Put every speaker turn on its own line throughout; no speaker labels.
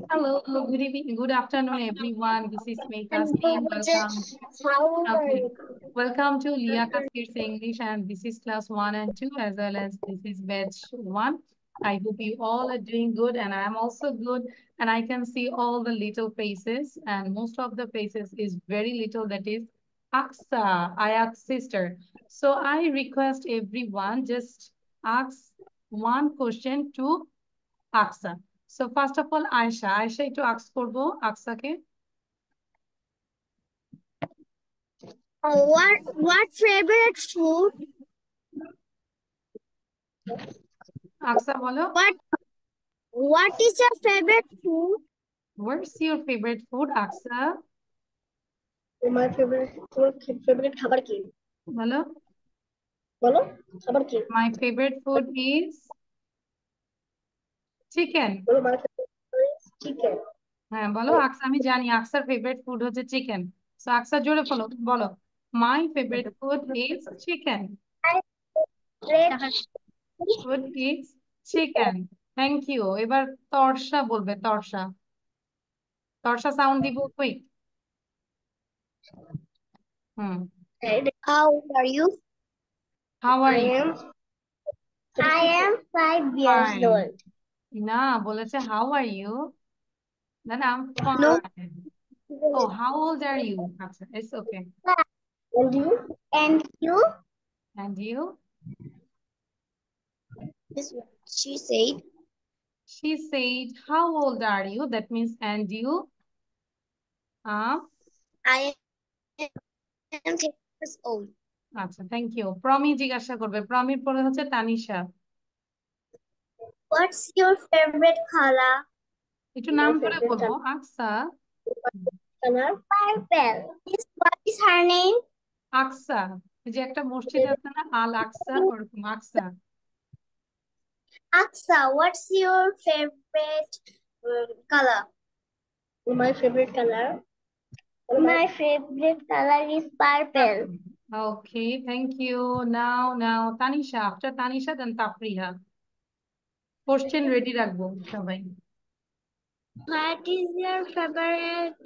Hello, good evening, good afternoon, everyone. This is Meghna Singh. Welcome.
How are
Okay,
you?
welcome to Liaquat Kids English, and this is class 1 and 2, as well as this is batch 1. I hope you all are doing good, and I am also good. And I can see all the little faces, and most of the faces is very little. That is Aksa, Ayat's sister. So I request everyone just ask one question to Aksa. So first of all, Aisha একটু ask করবো আকসাকে।
What favorite food?
আকসা বলো,
What is your favorite food?
what's your favorite food, Aqsa?
My favorite খাবার কি?
বলো,
বলো খাবার কি?
my favorite food is chicken.
বলো my favorite chicken.
হ্যাঁ বলো আকসা, আমি জানি আকসার favorite food হচ্ছে chicken. So আকসা জোরে বলো, my favorite food is chicken.
My favorite
Food is chicken. Thank you. এবার তর্ষা বলবে, তর্ষা সাউন্ড দিব quick. Hmm,
How are you?
how are
I
you?
am I am 5 years
Fine.
old.
না, বলেছে how are you? Then I'm
No.
fine. Oh, how old are you? আচ্ছা, it's okay.
And you? And you?
And you?
This is what she said.
She said, how old are you? That means, and you?
I am 10 years old.
আচ্ছা, thank you. Promi জিজ্ঞাসা করবে। প্রমির পরে হচ্ছে Tanisha.
What's your favorite color?
একটু নাম ধরে বলবো। আকসা,
Color? Purple. What is her name?
আকসা। এই যে একটা মসজিদ আছে না, আল আকসা, ওরকম আকসা।
Aksa, what's your favorite color? My favorite color? My favorite color is purple.
Okay, thank you. Now, Tanisha. After Tanisha, then Tapriha. Question ready রাখবো সবাই।
What is your favorite?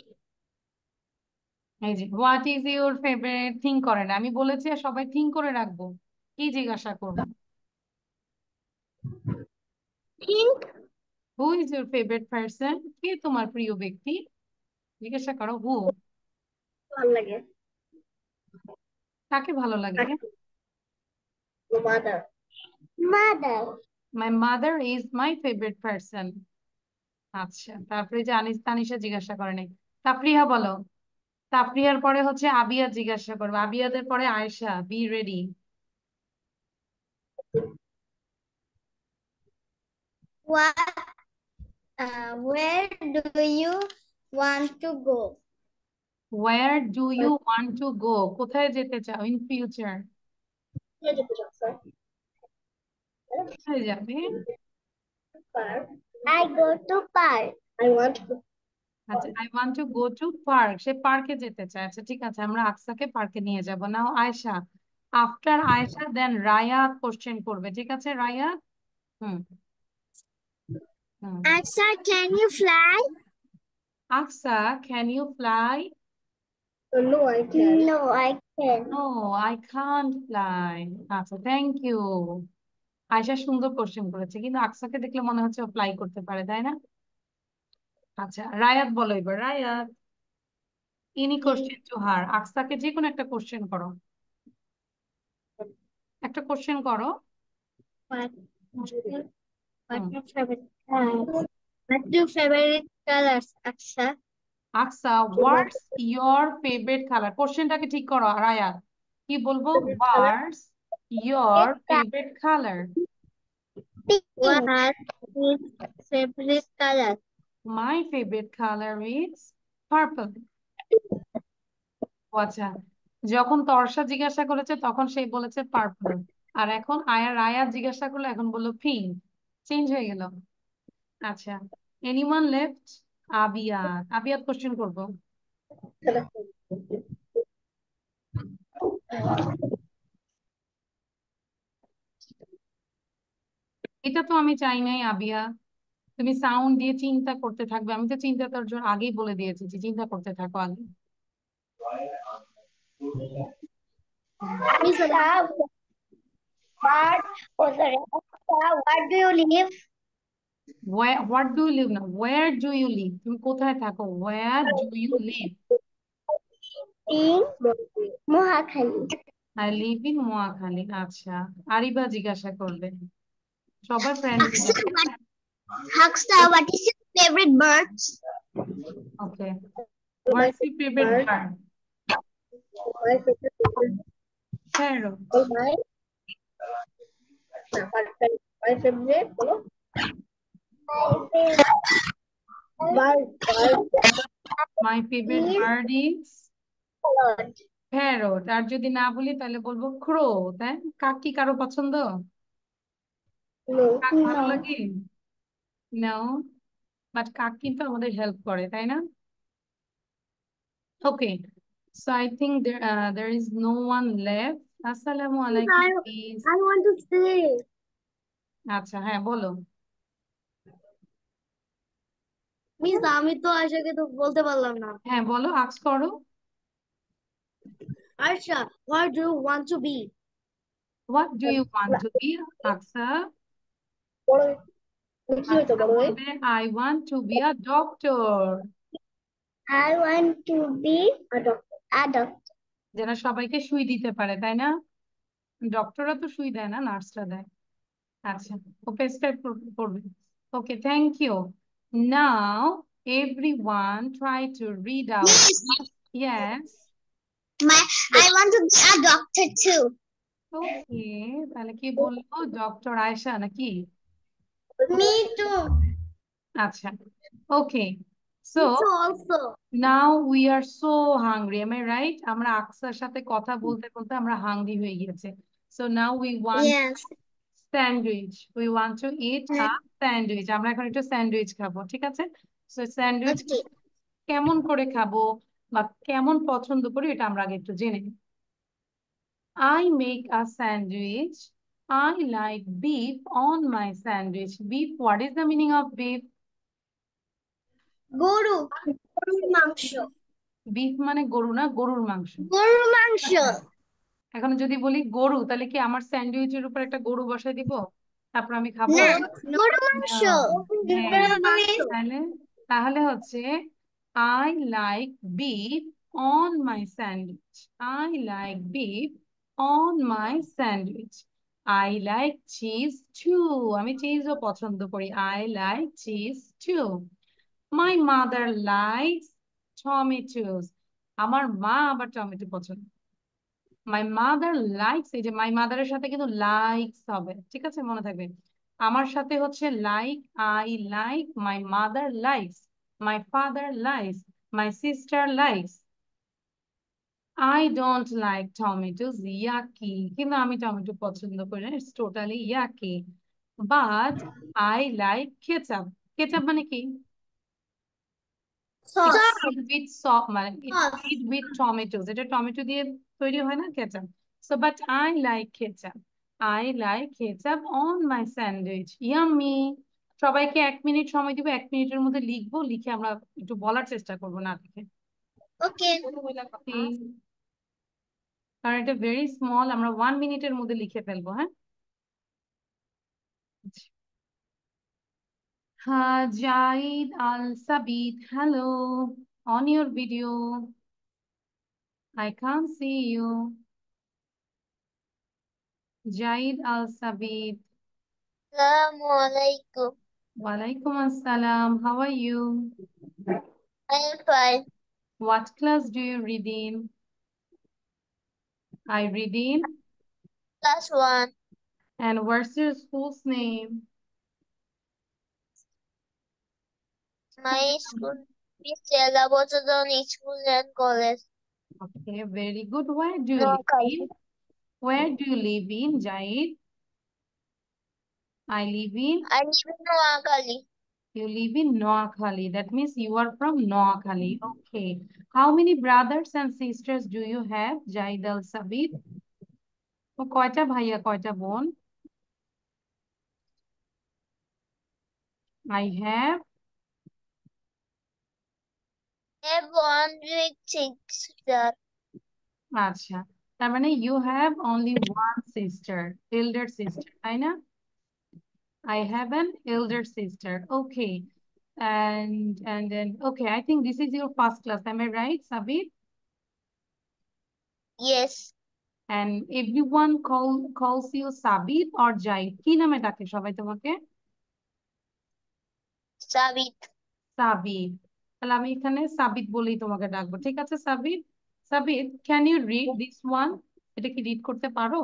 এই যে what is your favourite, think করেন। আমি বলেছি সবাই think করে রাখবো, কি জিজ্ঞাসা করবো।
Pink.
Who is your favourite person, কে তোমার প্রিয় ব্যক্তি, জিজ্ঞাসা করো হু,
ভালো লাগে।
কাকে ভালো লাগে।
Mother. Mother.
My mother is my favourite person. আচ্ছা, তারপরে যে আনিস তানিশা জিজ্ঞাসা করে নাই। তাফরিহা বলো। তাফরিহার পরে হচ্ছে আবিয়া জিজ্ঞাসা করবে, আবিয়াদের পরে Ayesha. Be ready.
What? Where do you want to go?
Where do you want to go, কোথায় যেতে চাও ইন ফিউচার, কোথায় যাবে।
Park. I go to park. I want to.
আচ্ছা, I want to go to park, সে পার্কে যেতে চায়। আচ্ছা ঠিক আছে, আমরা আকসাকে পার্কে নিয়ে যাব। Now Ayesha, after Ayesha then Raya question করবে, ঠিক আছে Raya. Hmm hmm.
Aksa, can you fly?
Aksa, can you fly?
No, I can't. No, I can.
No, I can't fly. আচ্ছা, থ্যাংক ইউ। আয়েশা সুন্দর কোশ্চেন করেছে, কিন্তু আকসাকে দেখলে মনে হচ্ছে ও ফ্লাই করতে পারে, তাই না? আচ্ছা, রায়াত বলো এবার। Rayat, any question to her. আকসাকে যে কোনো একটা কোশ্চেন করো, একটা কোশ্চেন করো।
What?
হুম।
What's your favorite color? What's your favorite colors, Aksa?
Aksa, what's your favourite colour, কোশ্চেনটাকে ঠিক করো রায়াত। কি বলবো, what's your favourite colour?
Pink. What is favorite color?
My favourite colour is purple. ও আচ্ছা, যখন তর্ষা জিজ্ঞাসা করেছে তখন সে বলেছে পার্পল, আর এখন রায়াত জিজ্ঞাসা করলো এখন বললো পিঙ্ক, চেঞ্জ হয়ে গেল। আচ্ছা, এনিওয়ান লেফট? আবিয়াত, আবিয়াত কোশ্চেন করবো। এটা তো আমি চাই নাই আবিয়া। তুমি সাউন্ড দিয়ে চিন্তা করতে থাকবে, আমি তো চিন্তা তোর জন্য আগেই বলে দিয়েছি যে চিন্তা করতে থাকো আগে।
Miss, what? Oh, sorry. What do you live?
What do you live না, where do you live, তুমি কোথায় থাকো, where do you live?
In Mohakhali.
I live in মোয়াখালী। আচ্ছা, আরিবা জিজ্ঞাসা করবে, সবার friendly.
Huckster, what is your favorite bird?
Okay, what's your favorite bird?
My favorite
Parrot.
my favorite bird.
My favorite bird is parrot। আর যদি না বলি তাহলে বলবো ক্রো। তাই কাক কি কারো পছন্দ? কাক ভালো
No.
লাগে? নো, বাট কাক কিন্তু আমাদের হেল্প করে, তাই না? Okay, so I think there is no one left. আসসালামু আলাইকুম please.
I want to say.
আচ্ছা, হ্যাঁ বলো।
মিস আমি তো আশাকে তো বলতে পারলাম না।
হ্যাঁ বলো, আস্ক করো।
আশা, what do you want to be?
What do you want to be? আকসা। আকসা বলবে I want to be a doctor।
I want to be a doctor. A doctor.
যারা সবাইকে সুই দিতে পারে, তাই না? ডক্টররা তো সুই দেয় না, নার্সরা দেয়। আচ্ছা, ও প্রেসক্রাইব করবে। Okay, thank you. Now everyone try to read out. Yes.
I want to be a doctor too.
Okay, তাহলে কি বলবো, ডক্টর আয়েশা নাকি?
Me too.
আচ্ছা, okay, so
Me too also.
Now we are so hungry, am I right? আমরা আকসার সাথে কথা বলতে বলতে আমরা হাংরি হয়ে গিয়েছে। So now we want
Yes.
Sandwich, we want to it a sandwich. আমরা এখন একটু স্যান্ডউইচ খাবো, ঠিক আছে? So sandwich
Okay.
কেমন করে খাবো বা কেমন পছন্দ করি এটা আমরা আগে একটু জেনে নিই। I make a sandwich. I like beef on my sandwich. Beef, what is the meaning of beef?
গরু গরুর মাংস
বিফ মানে গরু না, গরুর মাংস।
গরুর মাংস
এখন যদি বলি গরু, তাহলে কি আমার স্যান্ডউইচের উপর একটা গরু বসাই দিব, তারপর আমি খাবো?
না গরুর মাংস
No. হ্যাঁ,
গরুর মাংস
তাহলে তাহলে হচ্ছে I like beef on my sandwich. I like beef on my sandwich. I like cheese too. আমি চিজও পছন্দ করি। I like cheese too. My mother likes tomatoes. আমার মা আবার টমেটো পছন্দ। মাই মাদার লাইকস, এই যে মাই মাদারের সাথে কিন্তু লাইকস হবে, ঠিক আছে, মনে থাকবে। আমার সাথে হচ্ছে like, I like, my mother likes, my father likes, my sister likes. I don't like tomatoes, yaki, কিন্তু আমি টমেটো পছন্দ করি না, it's totally yaki. But I like ketchup. Ketchup মানে কি?
সস
উইথ সস, মানে ইটস মেড উইথ টমেটোস, এটা tomato দিয়ে তৈরি হয় না ketchup. So but I like ketchup, I like ketchup on my sandwich, yummy. সবাইকে 1 মিনিট সময় দিব, 1 মিনিটের মধ্যে লিখবো, লিখে আমরা একটু বলার চেষ্টা করবো না লিখে।
ওকে
কারণ এটা ভেরি স্মল, আমরা 1 মিনিটের মধ্যে লিখে ফেলবো, হ্যাঁ? Jaid Al Sabit, hello, on your video. I can't see you. Jaid Al Sabit.
আসসালামু আলাইকুম
Walaikum Assalam. How are you?
I am fine.
What class do you read in? I read in.
Class 1.
And what's your school's name?
My school is Stella Botsadon School and College.
Okay, very good. Where do you
No,
live in? Where do you live in, Jaid? I live in.
I live in Noakhali.
You live in Noakhali. That means you are from Noakhali. Okay. How many brothers and sisters do you have, Jaid Al Sabit? ও কয়টা ভাইয়া কয়টা বোন? I have
one big sister.
আচ্ছা, তার মানে you have only one sister, elder sister, তাই না? I have an elder sister. Okay. And then okay, I think this is your first class. Am I right, Sabir?
Yes,
And everyone calls you Sabir or Jai. কি নামে ডাকে সবাই তোমাকে?
Sabit.
সাবিত। তাহলে আমি এখানে সাবিত বলেই তোমাকে ডাকবো, ঠিক আছে Sabit? Sabit, can you read this one? এটা কি রিড করতে পারো?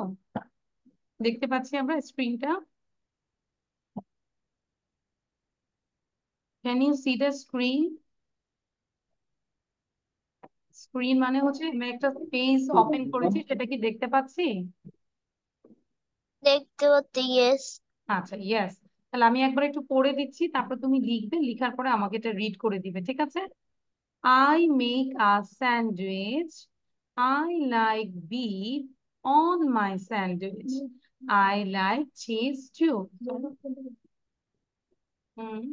দেখতে পাচ্ছি আমরা স্ক্রিনটা। Can you see the screen? Screen মানে হচ্ছে আমি একটা পেজ ওপেন করেছি, সেটা কি দেখতে পাচ্ছি?
দেখতে পাচ্ছি, yes.
আচ্ছা, ইয়েস। তাহলে আমি একবার একটু পড়ে দিচ্ছি, তারপর তুমি লিখবে, লিখার পরে আমাকে এটা রিড করে দিবে, ঠিক আছে? I make a sandwich. I like beef on my sandwich. I like cheese too.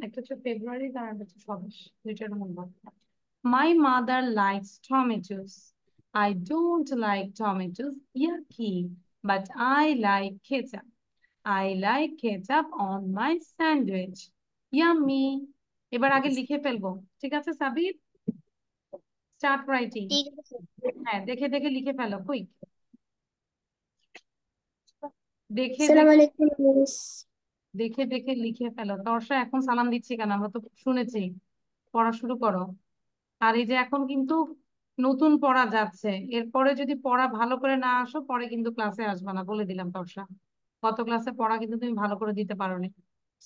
একটা হচ্ছে ফেব্রুয়ারি, আর একটা হচ্ছে 27, দুইটার মধ্যে। My mother likes tomatoes. I don't like tomatoes. Yucky. But I like ketchup. I like ketchup on my sandwich. Yummy. এবার আগে লিখে ফেলবো, ঠিক আছে সাবির? Start writing.
ঠিক আছে।
হ্যাঁ, দেখে দেখে লিখে ফেলো, কুইক। দেখে
আসসালামু
দেখে
আলাইকুম মিস।
দেখে দেখে লিখে ফেলো। দর্শা এখন সালাম দিচ্ছি কেন? আমরা তো শুনেছি। পড়া শুরু করো। আর এই যে এখন কিন্তু নতুন পড়া যাচ্ছে, এরপরে যদি পড়া ভালো করে না আসো, পরে কিন্তু ক্লাসে আসবে না, বলে দিলাম দর্শা। গত ক্লাসে পড়া কিন্তু তুমি ভালো করে দিতে পারোনি।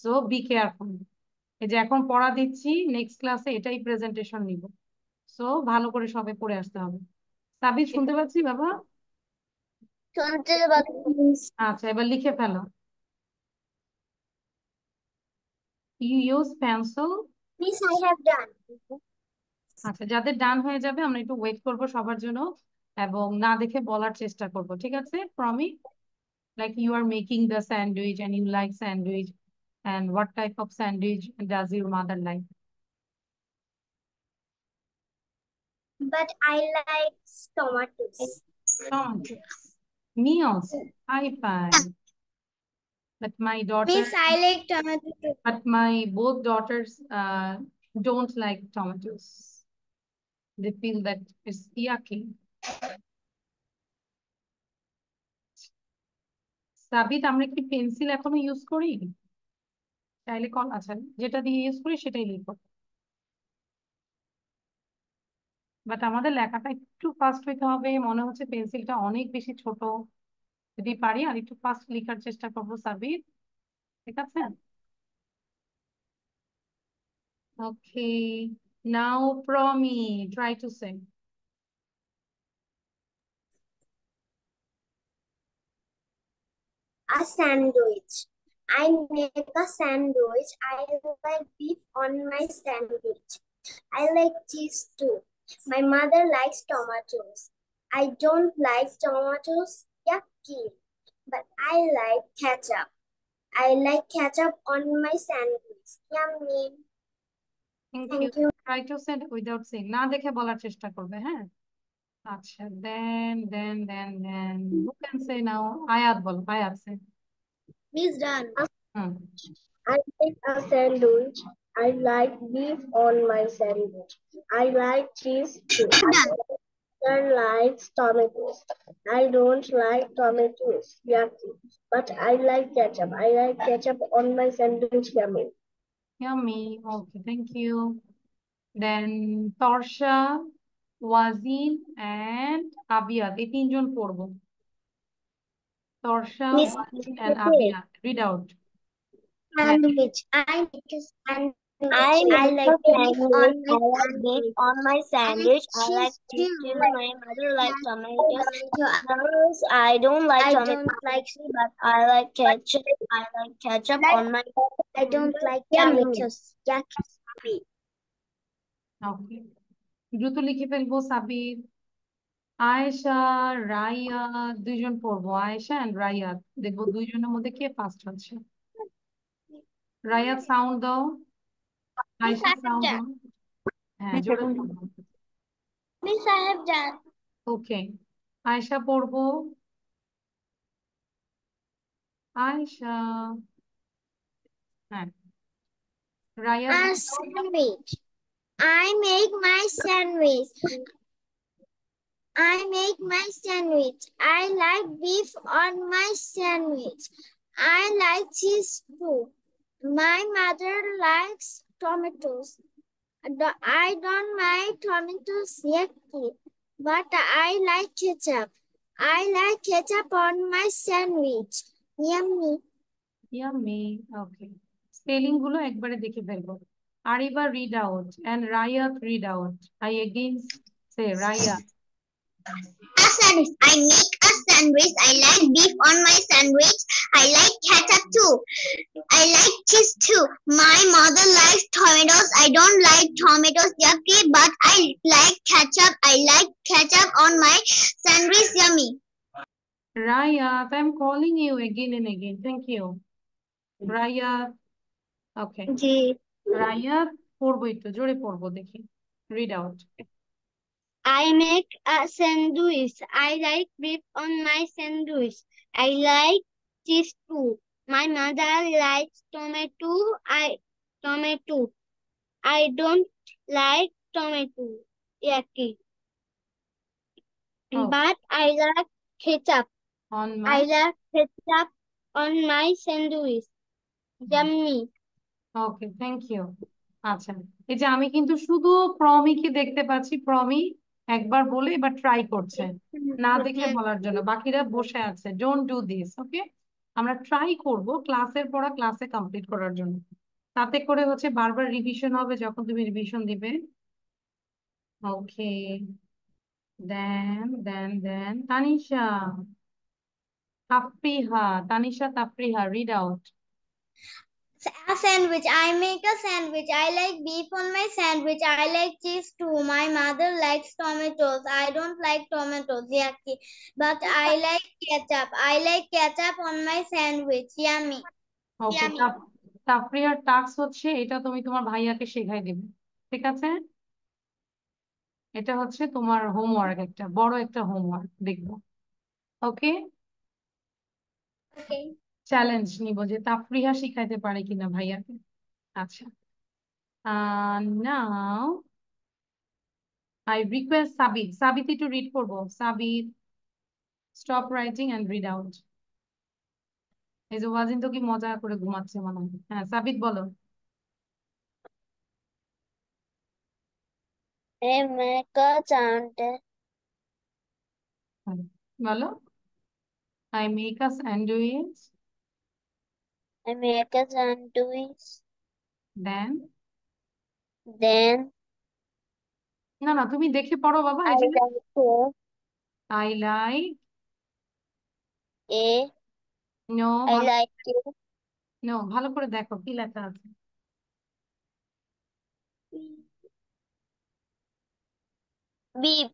So be careful. এই যে এখন পড়া দিচ্ছি, নেক্সট ক্লাসে এটাই প্রেজেন্টেশন নিব। সো ভালো করে সবাই পড়ে আসতে হবে। সাবির, শুনতে পাচ্ছি বাবা?
শুনতে পাচ্ছি মিস।
আচ্ছা, এবার লিখে ফেলো। You use pencil.
Miss, I have done.
আচ্ছা, যাদের ডান হয়ে যাবে আমরা একটু ওয়েট করব সবার জন্য, এবং না দেখে বলার চেষ্টা করব, ঠিক আছে? Promi, like you are making the sandwich and you like sandwich, and what type of sandwich does your mother like?
But I like tomatoes.
Tomatoes. Me also. I find. But my daughter,
Miss, I like tomato too.
but my both daughters don't like tomatoes. They feel that it's yucky. সাবিত, আমরা কি pencil এখনো use করি? চাইলে call, আচ্ছা, যেটা দিয়ে use করি সেটাই লিখো। বাট আমাদের লেখাটা একটু ফাস্ট হইতে হবে, মনে হচ্ছে পেন্সিলটা অনেক বেশি ছোট। যদি পারি আর একটু ফাস্ট লেখার চেষ্টা করবো সাবির, ঠিক আছে? Okay, now Promi, try to say.
A sandwich. I make a sandwich. I like beef on my sandwich. I like cheese too. My mother likes tomatoes. I don't like tomatoes. Yucky. But I like ketchup. I like ketchup on my sandwich. Yummy.
Thank you.
Thank you.
Try to say without say, না দেখে বলার চেষ্টা করবে, হ্যাঁ? আচ্ছা, দেন who can say নাও? আয়াত বলো, আয়াত সে।
Miss done.
Hmm.
I like a sandwich. I like beef on my sandwich. I like cheese too. I like tomatoes. I don't like tomatoes. Yucky. But I like ketchup. I like ketchup on my sandwich. Yummy.
Yummy. Okay, thank you. Then তর্ষা, ওয়াজিন and আবিয়াত, এই তিনজন পড়বো। তর্ষা,
Miss,
ওয়াজিন and আবিয়াত, read out. হ্যাঁ,
sandwich. I like a sandwich. I like beef on my sandwich. On my sandwich. I like cheese too. My mother likes tomatoes. I don't like tomatoes, but I like ketchup. I like ketchup on my. I don't like tomatoes. Yucky.
ওকে, দ্রুত লিখে ফেলবো সাবির। আয়েশা, রাইয়াত, দুইজন পড়বো, Ayesha and রাইয়াত। দেখবো দুইজনের মধ্যে কে first হচ্ছে। রাইয়াত, sound দাও।
Miss,
Ayesha
I have
sound
done.
On. হ্যাঁ, জোরে পড়বো।
Miss, I have done.
ওকে, আয়েশা পড়বো। আয়েশা, হ্যাঁ, Raya
A sandwich. I make my sandwich. I make my sandwich. I like beef on my sandwich. I like cheese too. My mother likes tomatoes. I don't like tomatoes yet, but I like ketchup. I like ketchup on my sandwich. Yummy.
Yummy. Okay, spelling গুলো একবারে দেখে ফেলবো। Ariba read out and Rayat read out. I against say Raya.
A sandwich. I make a sandwich. I like beef on my sandwich. I like ketchup too. I like cheese too. My mother likes tomatoes. I don't like tomatoes, yucky, but I like ketchup. I like ketchup on my sandwich, yummy.
Rayat, I'm calling you again and again. Thank you. Rayat. Okay.
G.
Rayat, পড়বো একটু জোরে পড়বো দেখি। Read out.
I make a sandwich. I like beef on my sandwich. I like cheese too. My mother likes tomato. I don't like tomato. Yucky.
Oh,
But I like ketchup.
on
I
my.
like ketchup on my sandwich. Yummy.
Okay, thank you. আচ্ছা, এই যে আমি কিন্তু শুধু প্রমিকে দেখতে পাচ্ছি। প্রমি একবার বলে এবার ট্রাই করছে, না দেখে বলার জন্য। বাকিরা বসে আছে। ডোন্ট ডু দিস, ওকে? আমরা ট্রাই করব ক্লাসের পড়া ক্লাসে কমপ্লিট করার জন্য। তাতে করে হচ্ছে বারবার রিভিশন হবে যখন তুমি রিভিশন দিবে। Okay, then Tanisha, Tafriha, Tanisha Tafriha, read out.
A sandwich. I make a sandwich. I like beef on my sandwich. I like cheese too. My mother likes tomatoes. I don't like tomatoes. Yucky. But I like ketchup. I like ketchup on my sandwich. Yummy.
Okay,
Yummy.
তাফরিহার task হচ্ছে এটা তুমি তোমার ভাইয়াকে শেখাই দিবে, ঠিক আছে? এটা হচ্ছে তোমার হোমওয়ার্ক, একটা বড় একটা হোমওয়ার্ক দেখবো। ওকে,
Okay.
চ্যালেঞ্জ নিব যে তাফরিহা শিখাইতে পারে কিনা ভাইয়াকে। আচ্ছা, নাও আই রিকোয়েস্ট সাবিত। সাবিত একটু রিড করবো। Sabit, stop writing and read out. এই যে ওয়াজিন তো কি মজা করে ঘুমাচ্ছে মনে হয়। হ্যাঁ সাবিত বলো।
I make a sandwich.
Hmm, বলো। I make a sandwich.
I make a sandwich.
Then,
Then
না না তুমি দেখে পড়ো বাবা।
I
এই যে
like
I like.
a.
No,
I
ভালো,
like
নো, ভালো করে দেখো কি লেখা আছে।
beef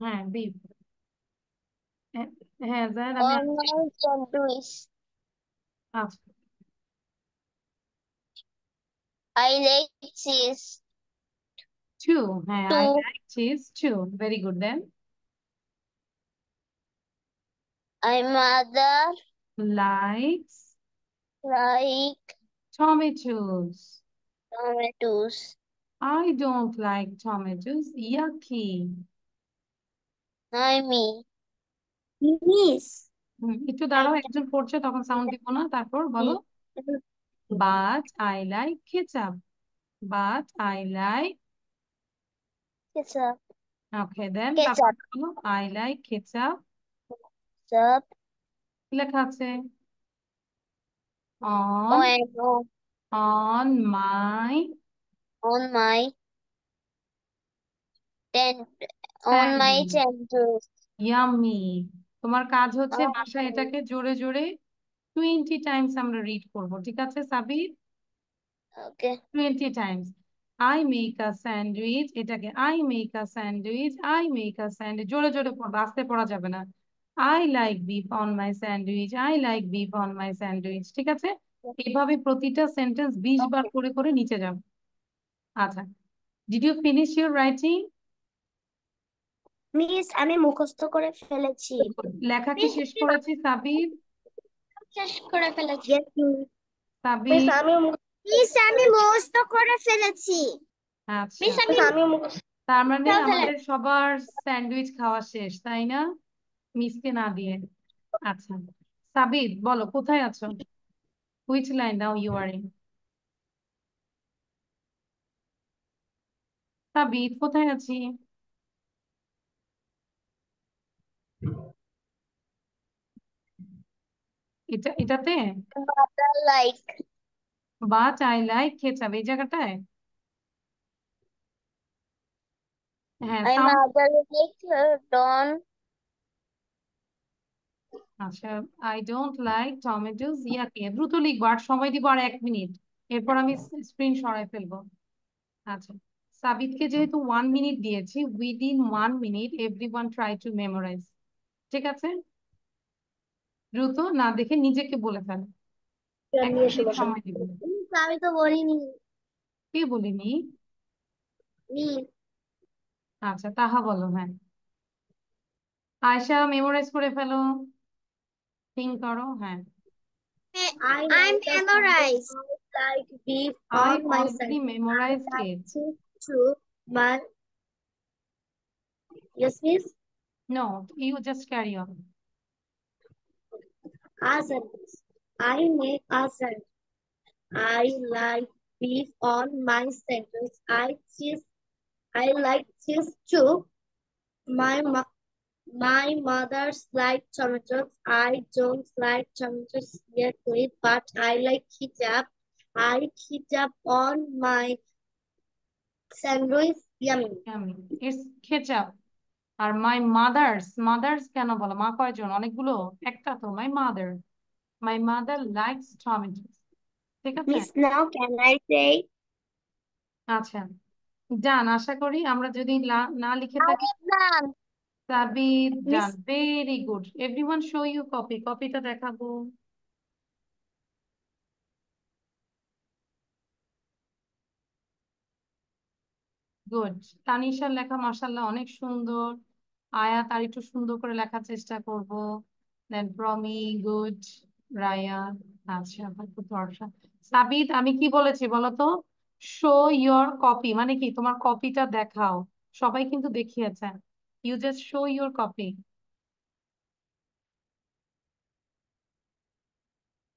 হ্যাঁ বিপ। হ্যাঁ জাহেদ, আমি
on my sandwich.
আচ্ছা,
I like cheese
টু। হ্যাঁ, I
too.
Like cheese too. Very good. Then
My mother
likes
like
tomatoes.
tomatoes.
I don't like tomatoes, yucky.
I me. Miss.
একটু দাঁড়াও, একজন পড়ছে তখন সাউন্ড দিব না। তারপর বলো। But I like ketchup. But I like.
Ketchup.
ওকে, দেন তারপর
Ketchup.
বলো আই লাইক কেচাপ।
Ketchup.
কি লেখা আছে? On,
Oh, I know.
On my
On my tent. On my
sandwich.
sandwich.
Yummy. তোমার কাজ হচ্ছে বাসায়
Oh,
এটাকে জোরে জোরে 20 টাইমস আমরা রিড করব, ঠিক আছে Sabir?
okay.
20 times. I make a sandwich, এটাকে I make a sandwich, I make a sandwich. জোরে জোরে পড়বা, আস্তে পড়া যাবে না। I like beef on my sandwich, I like beef on my sandwich, ঠিক আছে? এইভাবে প্রতিটা সেন্টেন্স 20 বার
Okay.
করে করে নিচে যাবে। আচ্ছা, did you finish your writing?
Miss আমি মুখস্থ করে ফেলেছি।
লেখা কি শেষ করেছি সাবির?
শেষ করে ফেলেছি।
সাবির,
মিস আমি মুখস্থ করে ফেলেছি।
আচ্ছা,
মিস আমি মুখস্থ
তার মানে
করে
আমাদের সবার স্যান্ডউইচ খাওয়া শেষ, তাই না? মিসকে না দিয়ে। আচ্ছা, সাবির বলো কোথায় আছো? Which line now you are in? Sabir কোথায় আছি? এটাতে
like
but I like ketchup এই জায়গাটায়? হ্যাঁ,
আই
সাউন্ড।
মাদার লাইক ডন।
আচ্ছা, আই ডোন্ট লাইক টমেটোস, ইয়াকে দ্রুত লিখবো, আর সময় দিব আর 1 মিনিট, এরপর আমি স্ক্রিন সরাই ফেলবো। আচ্ছা, সাবিতকে যেহেতু 1 মিনিট দিয়েছি, within 1 minute everyone try to memorize. ঠিক আছে, দ্রুত না দেখে নিজেকে বলে ফেলো। 1 মিনিট সময় দিব।
আমি তো বলিনি।
কে বলিনি?
মিস
আচ্ছা, তাহা বলো। হ্যাঁ, আয়শা মেমোরাইজ করে ফেলো, থিঙ্ক করো। হ্যাঁ,
I memorize. I like beef
I
on my
already
sandwich. I
memorized
like
it.
cheese too. My yes, miss.
No, you just carry on.
A sandwich. I make a sandwich. I like beef on my sandwich. I like cheese too. My mo- my mother's like tomatoes. I don't like tomatoes yet, but I like ketchup. I ketchup on my sandwich. Yummy.
It's ketchup. আর my mothers, mothers কেন বলো? মা কয়জন? অনেকগুলো? একটা তো, my mother likes tomatoes. ঠিক আছে,
Miss, now can I say?
আচ্ছা, ডান। আশা করি আমরা যদি না লিখে থাকি।
Done.
Sabit done,
Miss,
very good. Everyone show you copy, কপিটা দেখাবো। গুড। তানিশার লেখা মাশাআল্লাহ অনেক সুন্দর। আয়াত আর একটু সুন্দর করে লেখার চেষ্টা করব। দেন প্রমি, গুড। রায়ান, আচ্ছা, খুব ভরসা। সাবিত, আমি কি বলেছি বলো তো? শো ইয়োর কপি মানে কি? তোমার কপিটা দেখাও। সবাই কিন্তু দেখিয়েছে। You just show your copy.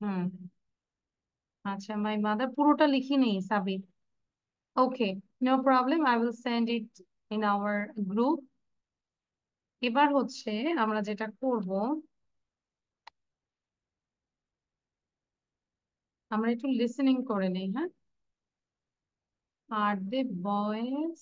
হুম, আচ্ছা, মাই মাদার পুরোটা লিখিনি Sabit. Okay, no problem, I will send it in our group. এবার হচ্ছে আমরা যেটা করব, আমরা একটু লিসেনিং করে নিই। হ্যাঁ, আর the boys,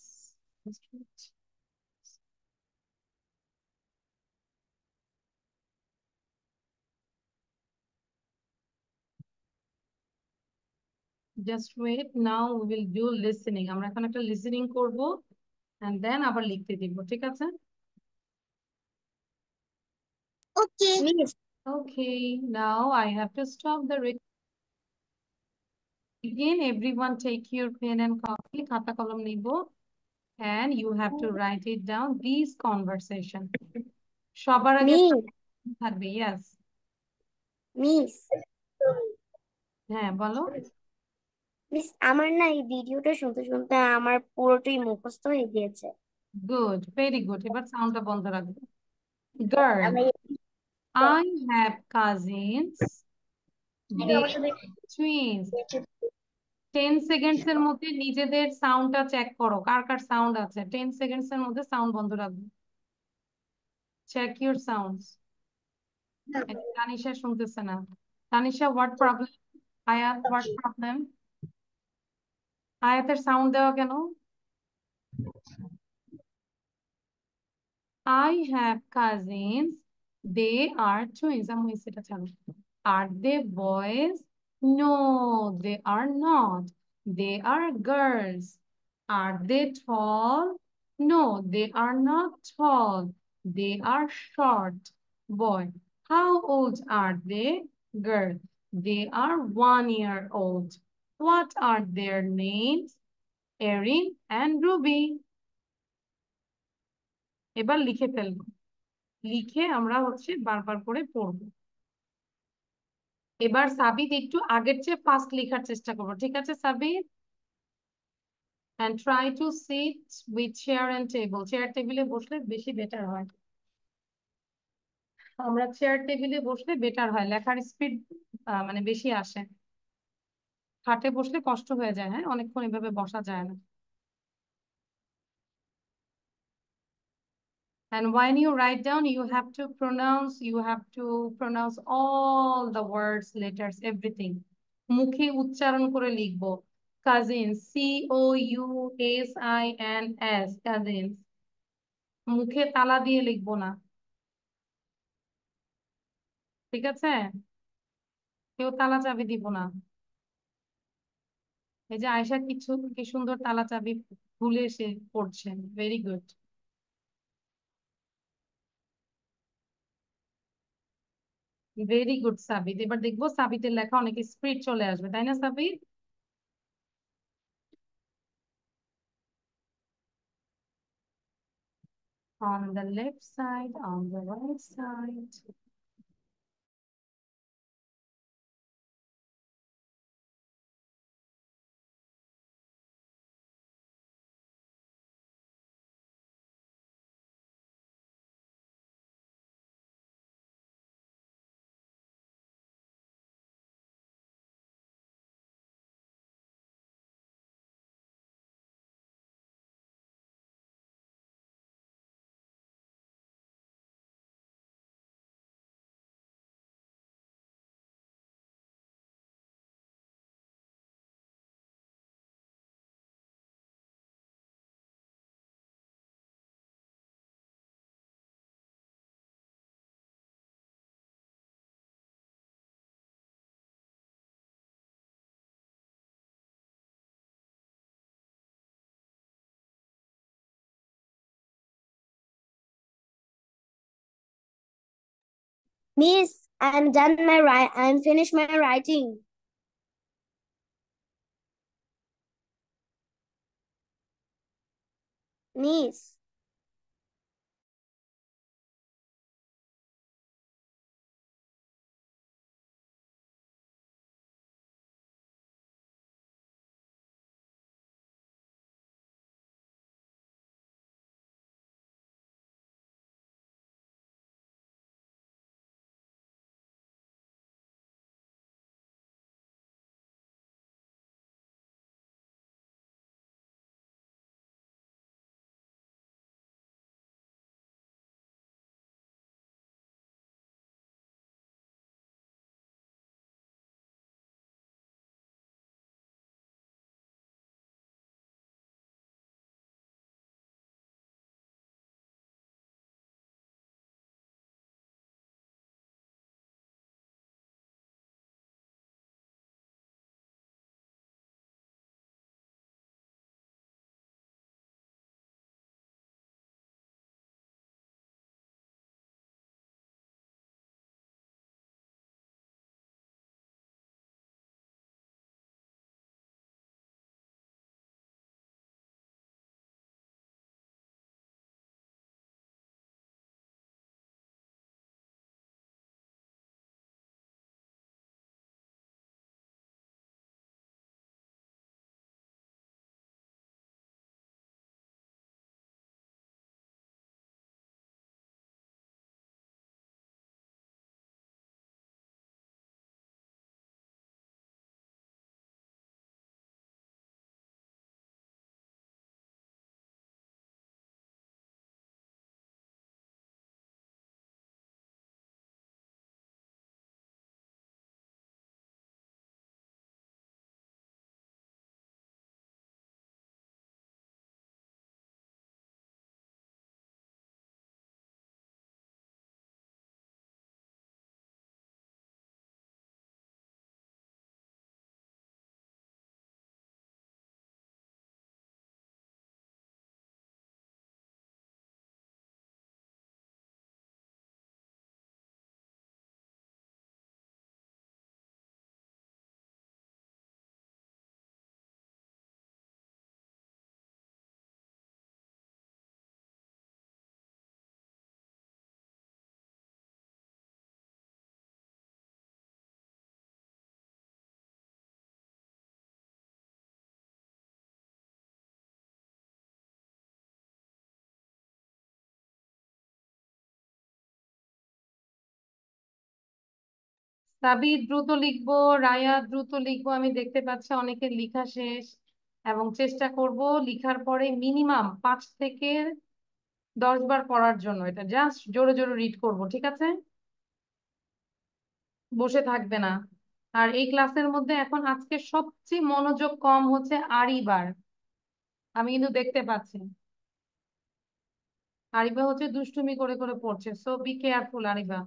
just wait, now we will do listening. আমরা এখন একটা লিসেনিং করব, এন্ড দেন আবার লিখতে দিব। ঠিক আছে?
okay. Miss,
okay, now I have to stop the recording. Again, everyone take your pen and copy, খাতা কলম নিব, and you have to write it down, these conversation। সবার আগে
miss,
থাকবে, yes।
miss,
হ্যাঁ বলো।
মিস আমার না এই ভিডিওটা শুনতে শুনতে আমার পুরোটাই মুখস্থ হয়ে গিয়েছে।
Good, very good. এবার সাউন্ডটা বন্ধ রাখবে। গার্ল,
আমি
I have cousins, they twins। 10 seconds এর মধ্যে নিজেদের সাউন্ডটা চেক করো, কার কার সাউন্ড আছে। 10 সেকেন্ডস এর মধ্যে সাউন্ড বন্ধ রাখবে। Check your sounds. তানিশা শুনতেছে না। Tanisha, what problem? আয়াত, হোয়াট প্রবলেম? আয়াতের সাউন্ড দেওয়া কেন? I have cousins. They are twins. আমি সেটা ছাড়ো। Are they boys? No, they are not. They are girls. Are they tall? No, they are not tall. They are short. Boy. How old are they? Girl. They are 1 year old. What are their names? Erin and Ruby. এবার লিখে ফেলবো, লিখে আমরা বারবার করে পড়বো। এবার সাবিত একটু আগের চেয়ে ফাস্ট লেখার চেষ্টা করবো, ঠিক আছে সাবিত? and try to sit with chair and table. Chair টেবিলে বসলে বেশি বেটার হয়, আমরা চেয়ার টেবিলে বসলে বেটার হয়, লেখার স্পিড মানে বেশি আসে। খাটে বসলে কষ্ট হয়ে যায়, হ্যাঁ, অনেকক্ষণ এভাবে বসা যায় না। and when you write down you have to pronounce all the words, letters, everything. মুখে উচ্চারণ করে লিখবো। cousins, cousins, cousins। মুখে তালা দিয়ে লিখবো না, ঠিক আছে? কেউ তালা চাবি দিব না। এই যে আয়শা কি সুন্দর তালা চাবি ভুলে এসে পড়ছেন, ভেরি গুড। ভেরি গুড সাবিত, এবার দেখবো সাবিতের লেখা অনেক স্পিড চলে আসবে, তাই না সাবিত? on the left side, on the right side.
Miss, I'm finished my writing. Miss.
সাবি দ্রুত লিখবো, রায়া দ্রুত লিখবো। আমি দেখতে পাচ্ছি অনেকের লেখা শেষ, এবং চেষ্টা করব লিখার পরে মিনিমাম 5 থেকে 10 বার পড়ার জন্য। এটা জাস্ট জোরে জোরে রিড করব, ঠিক আছে? বসে থাকবে না। আর এই ক্লাসের মধ্যে এখন আজকে সবচেয়ে মনোযোগ কম হচ্ছে আরিবার। আমি কিন্তু দেখতে পাচ্ছি আরিবা হচ্ছে দুষ্টুমি করে করে পড়ছে, so be careful Ariba.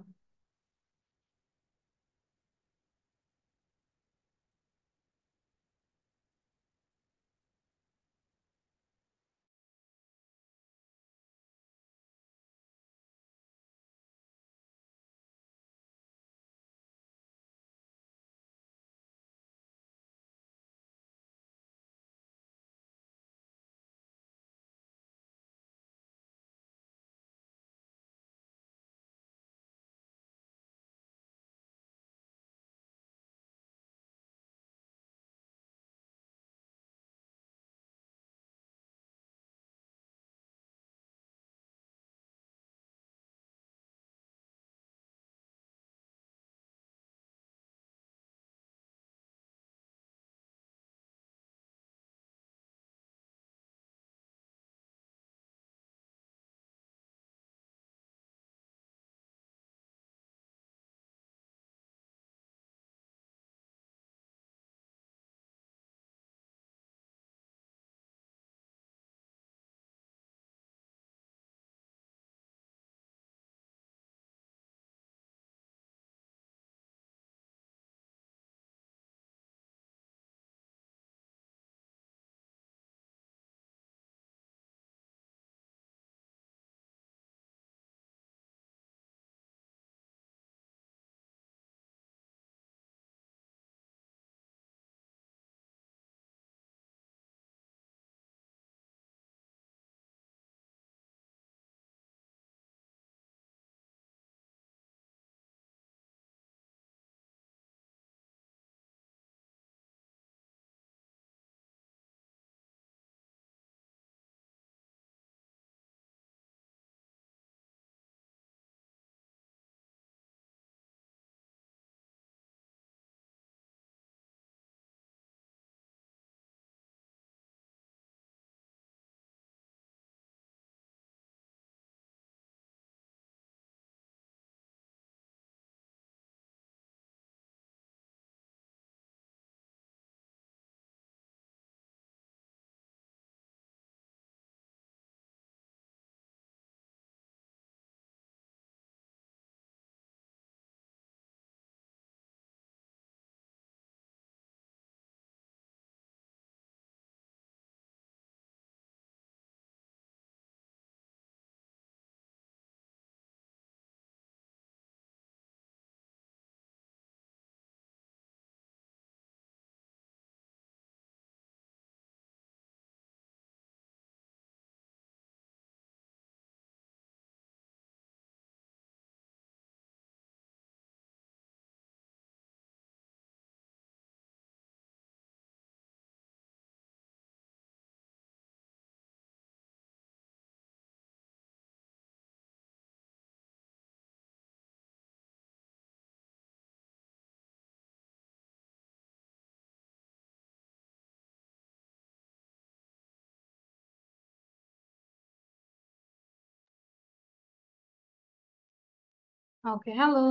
Okay, hello,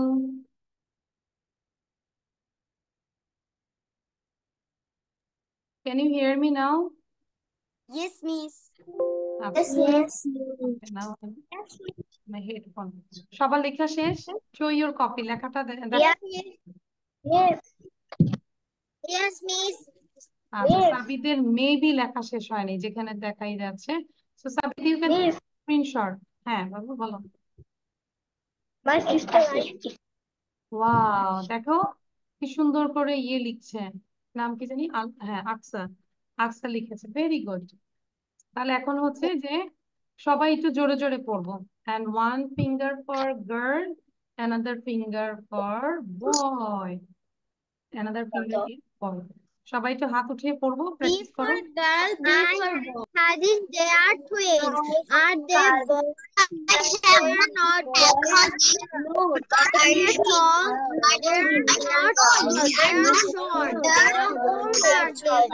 can you hear me now?
Yes, miss.
আচ্ছা,
Yes.
Okay, now my headphone. সবার লেখা শেষ? শো ইউর কপি, লেখাটা দেখো।
Yes. Yes, miss.
আচ্ছা, সাবিদের মেবি লেখা শেষ হয়নি, যেখানে দেখাই যাচ্ছে। So Sabid, you can
Miss,
screenshot. হ্যাঁ বাবু, বলো।
my sister likes it.
ওয়াও, দেখো কি সুন্দর করে ইয়ে লিখছে। নাম কি জানি, হ্যাঁ আকসা। আকসা লিখেছে, ভেরি গুড। তাহলে এখন হচ্ছে যে সবাই একটু জোরে জোরে পড়বো। and one finger for girl, another finger for boy, another finger is boy. সবাই একটু হাত উঠিয়ে পড়বো,
B
প্র্যাকটিস
for
করো।
girl, B for boy. Hadis, they are twins. Are they boys? They are not boys. No. Are they tall? They are not tall. They are short. How old are they?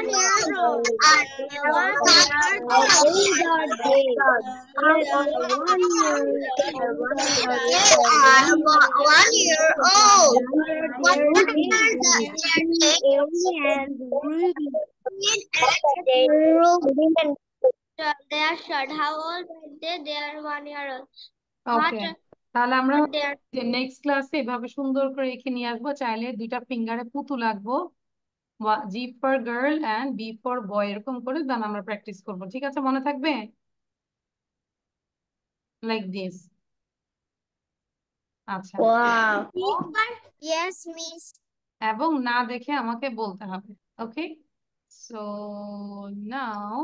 They are 1 year old. What are they? How old are they? They are 1 year. They are 1 year old. What are the and Ruby? They are short. How old are they? They are 1 year old.
ওকে, তাহলে আমরা
They are
next ক্লাসে এভাবে সুন্দর করে এঁকে নিয়ে আসবো। চাইলে দুইটা ফিঙ্গারে পুতুল আঁকবো, G for girl and B for boy, এরকম করে দেন আমরা প্র্যাকটিস করবো। ঠিক আছে, মনে থাকবে? Like this. আচ্ছা,
wow. Yes, miss.
এবং না দেখে আমাকে বলতে হবে। ওকে, সো নাও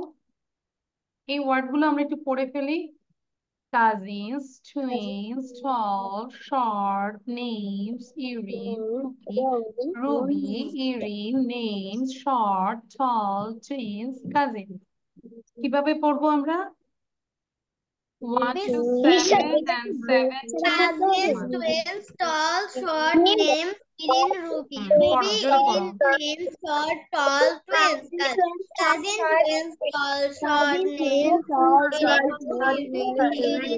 এই ওয়ার্ডগুলো আমরা একটু পড়ে ফেলি। cousins, twins, tall, short, names, Erin, Cookie, Ruby, Erin, names, short, tall, twins, cousins। কিভাবে পড়বো আমরা? 1 to 7 and 7 to
Cousins,
1।
twins, tall, short, names, Erin, Ruby.
পড়ো,
Ruby,
জোরে
Erin,
পড়ো।
twins, short, tall, twins. Cousin, twins, tall, short, names, Erin,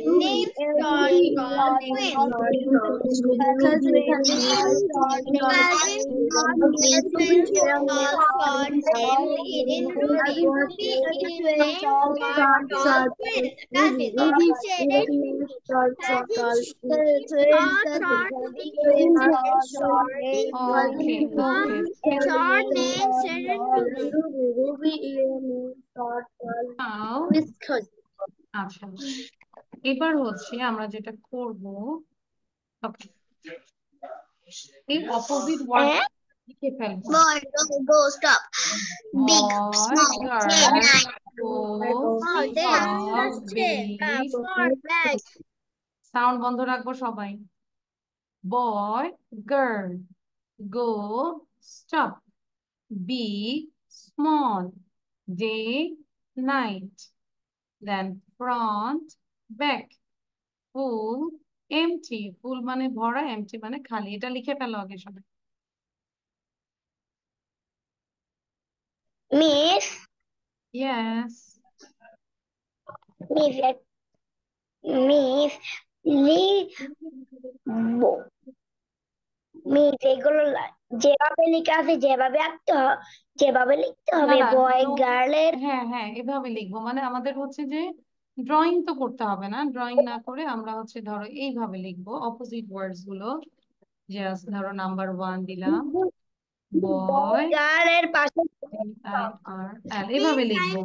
Ruby. Ruby, Erin, names, short, tall, twins. Cousin, twins, tall, short, names, Erin, Ruby. Ruby, Erin, names, short, tall, twins. Cousin.
ওকে ওকে, আচ্ছা এবার হচ্ছে আমরা যেটা করব, okay, এই opposite word লিখে ফেলবো।
Boy, go, stop. Big,
বয়,
small,
girl, গো,
small,
stop, big,
bag.
Sound বন্ধ রাখবো সবাই। বয়, গার্ল, গো, stop, big, small, day, night, then front, back, full, empty, full মানে ভরা, empty মানে খালি। এটা লিখে ফেলো আগে সবাই।
Miss,
Yes,
miss, miss, miss এগুলো যেভাবে লেখা আছে যেভাবে আঁকতে যেভাবে লিখতে
না
হবে
না,
বয় গার্লের।
হ্যাঁ হ্যাঁ এভাবে লিখবো। মানে আমাদের হচ্ছে যে ড্রয়িং তো করতে হবে না, ড্রয়িং না করে আমরা হচ্ছে ধরো এইভাবে লিখবো অপোজিট ওয়ার্ডস গুলো। জাস্ট ধরো নাম্বার 1 দিলাম, বয়,
গার্লের পাশে
আর এভাবে লিখবো।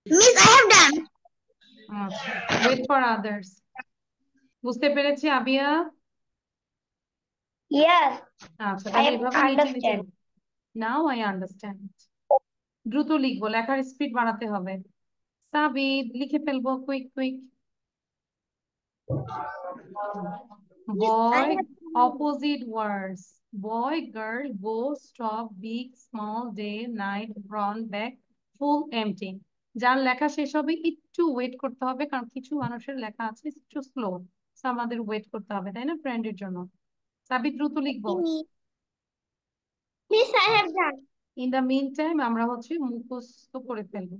মিস আই হ্যাভ ডান।
আচ্ছা, ওয়েট ফর আদার্স। বুঝতে পেরেছি আবিয়া?
ইয়েস
আচ্ছা,
আই
তাহলে এভাবে নিচে নিচে
আন্ডারস্ট্যান্ড।
Now I understand. দ্রুত লিখবো, লেখার স্পিড বাড়াতে হবে। সাবিদ লিখে ফেলবো, quick quick.
I
boy,
have
opposite words, boy, girl, go, stop, big, small, day, night, front, back, full, empty। যার লেখা শেষ হবে একটু ওয়েট করতে হবে, কারণ কিছু মানুষের লেখা আছে একটু স্লো, আমাদের ওয়েট করতে হবে, তাই না, ফ্রেন্ডের জন্য। সাবিত দ্রুত লিখবো।
Miss I have done.
In the mean time আমরা হচ্ছে মুখস্থ করে ফেলবো।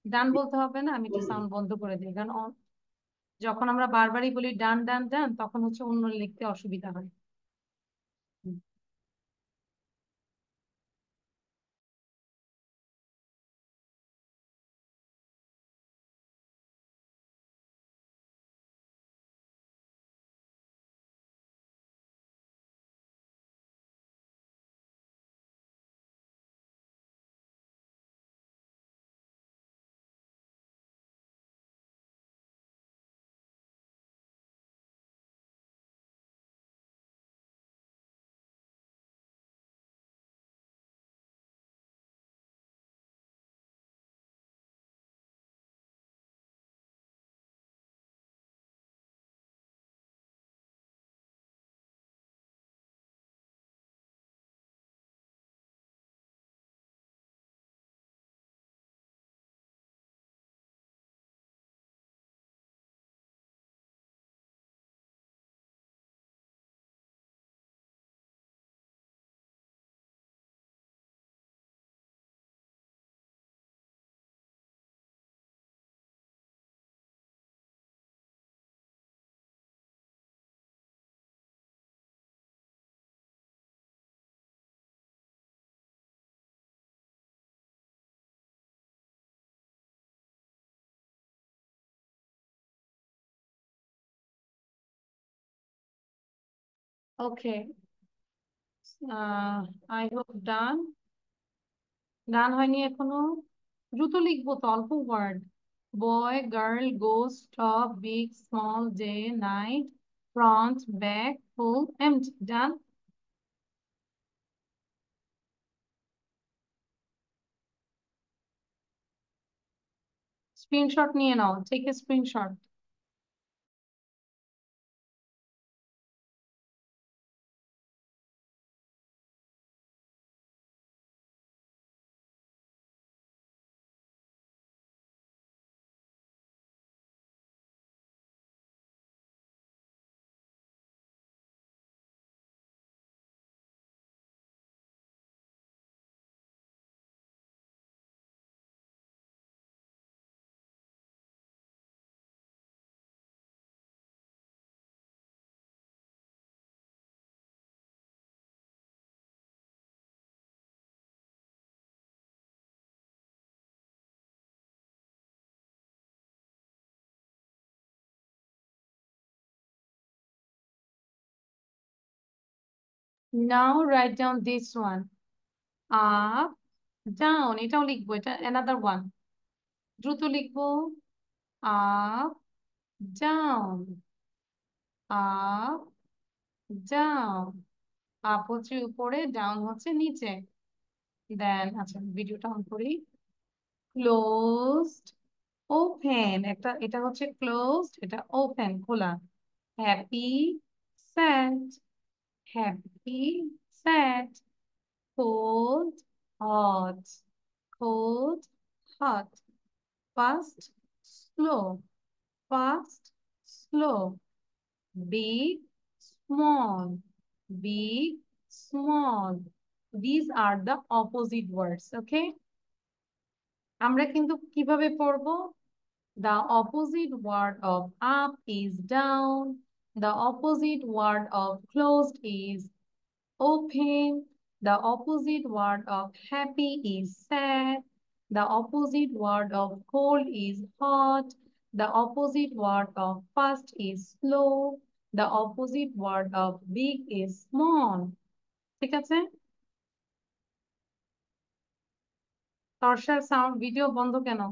ডান বলতে হবে না, আমি একটু সাউন্ড বন্ধ করে দিই, কারণ যখন আমরা বারবারই বলি ডান ডান ডান, তখন হচ্ছে অন্য লিখতে অসুবিধা হয়। ওকে, আই হোপ ডান। ডান হয়নি এখনো? দ্রুত লিখবো তো, অল্প word. Boy, girl, goes, stop, big, small, day, night, front, back, full, empty. Done. Screenshot নিয়ে নাও, take a screenshot. Now write down this one. Up, down, এটাও লিখবো, এটা another one. দ্রুত লিখবো। Up, down, up, down. Up হচ্ছে উপরে, down হচ্ছে নিচে। দেন আচ্ছা, ভিডিওটা অন করি। ক্লোজড, ওপেন, এটা হচ্ছে ক্লোজড, এটা ওপেন, খোলা। Happy, sad, happy, sad. Cold, hot, cold, hot, fast, slow, fast, slow, big, small, big, small. These are the opposite words, okay? আমরা কিন্তু কিভাবে পড়বো? The opposite word of up is down. The opposite word of closed is open. The opposite word of happy is sad. The opposite word of cold is hot. The opposite word of fast is slow. The opposite word of big is small. ঠিক আছে? তর্ষার sound video বন্ধ কেন?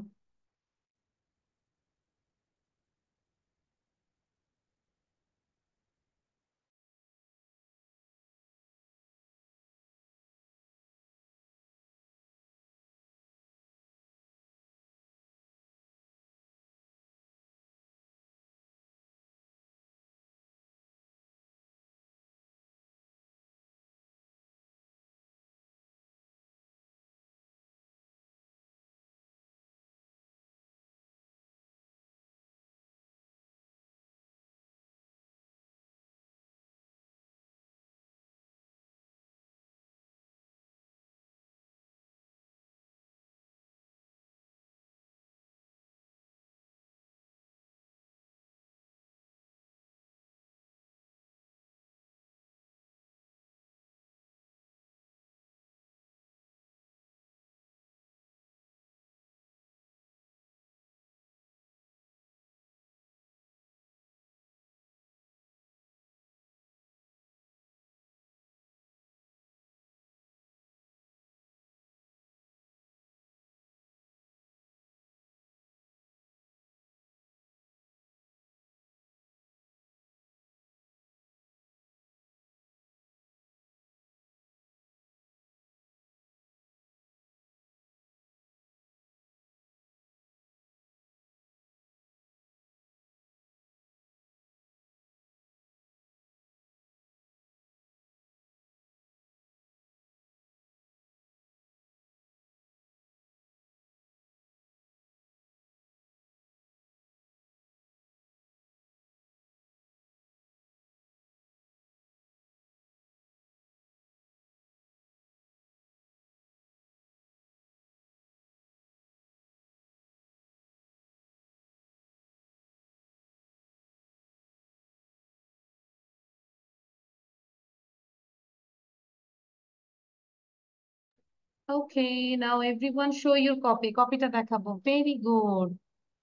Okay, now everyone show your copy. কপিটা দেখাবো। Very good.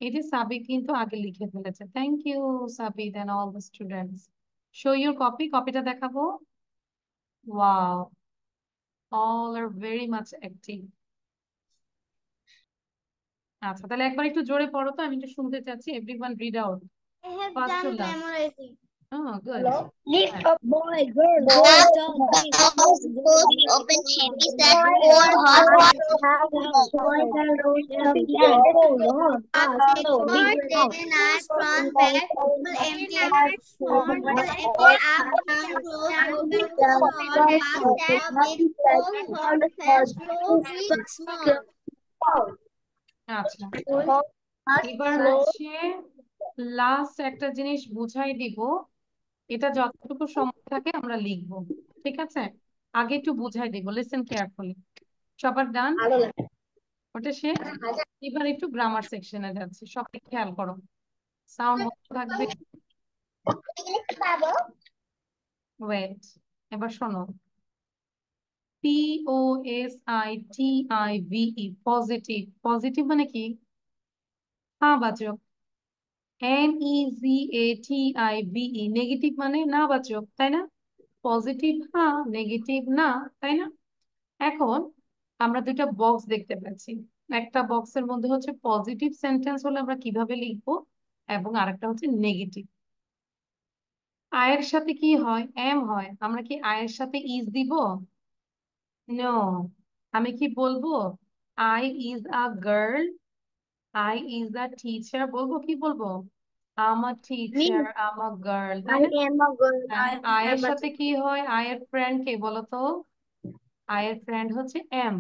এটি সাবি কিন্তু আগে লিখে ফেলেছে। Thank you, Sabit and all the students. Show your copy, কপিটা দেখাবো। Wow, all are very much active. আচ্ছা, তাহলে একবার একটু জোরে পড়ো তো, আমি একটু শুনতে চাচ্ছি। Everyone read out
I have
first to
done
last.
memorizing.
Oh, good.
List
হ্যাঁ,
of boy, girl,
Boy,
boy, dog, fish,
house,
bird,
food,
bee,
open
frog,
chimney, set
bird,
coal, hot
house,
water,
house,
boys
bird,
and roads of
plant,
land.
coal, hot, fast, slow, big
Bird,
red
day
house.
and night, front, back, full, empty, front, full, empty, up, down, close, open, short, fast, step, big, slow, hot, fast, slow, big, small.
আচ্ছা, এবার হচ্ছে last একটা জিনিস বুঝাই দিব। এটা যতটুকু সময় থাকে আমরা লিখবো, ঠিক আছে? আগে একটু বুঝাই দিব, লিসেন কেয়ারফুলি। সবার ডান? ওটা শেষ। এবার একটু গ্রামার সেকশনে যাচ্ছি, সবাই খেয়াল করো, সাউন্ড বন্ধ থাকবে। ওয়েট, এবার শোনো। POSITIVE, positive. পজিটিভ মানে কি? হ্যাঁ বাচক। NEGATIVE, নেগেটিভ মানে না বাচক, তাই না? পজিটিভ হ্যাঁ, নেগেটিভ না, তাই না? এখন আমরা দুইটা বক্স দেখতে পাচ্ছি। একটা বক্সের মধ্যে হচ্ছে পজিটিভ সেন্টেন্স হলে আমরা কিভাবে লিখবো, এবং আরেকটা হচ্ছে নেগেটিভ। আয়ের সাথে কি হয়? এম হয়। আমরা কি আয়ের সাথে ইজ দিব? নো। আমি কি বলবো? I is a girl, I is a teacher বলবো? কি বলবো? Am a
Me,
teacher, am a girl, তাই
I
না?
am a girl, I
আয়ের
am a
সাথে কি হয়? আয়ের ফ্রেন্ড কে বলো তো? আয়ের ফ্রেন্ড হচ্ছে এম,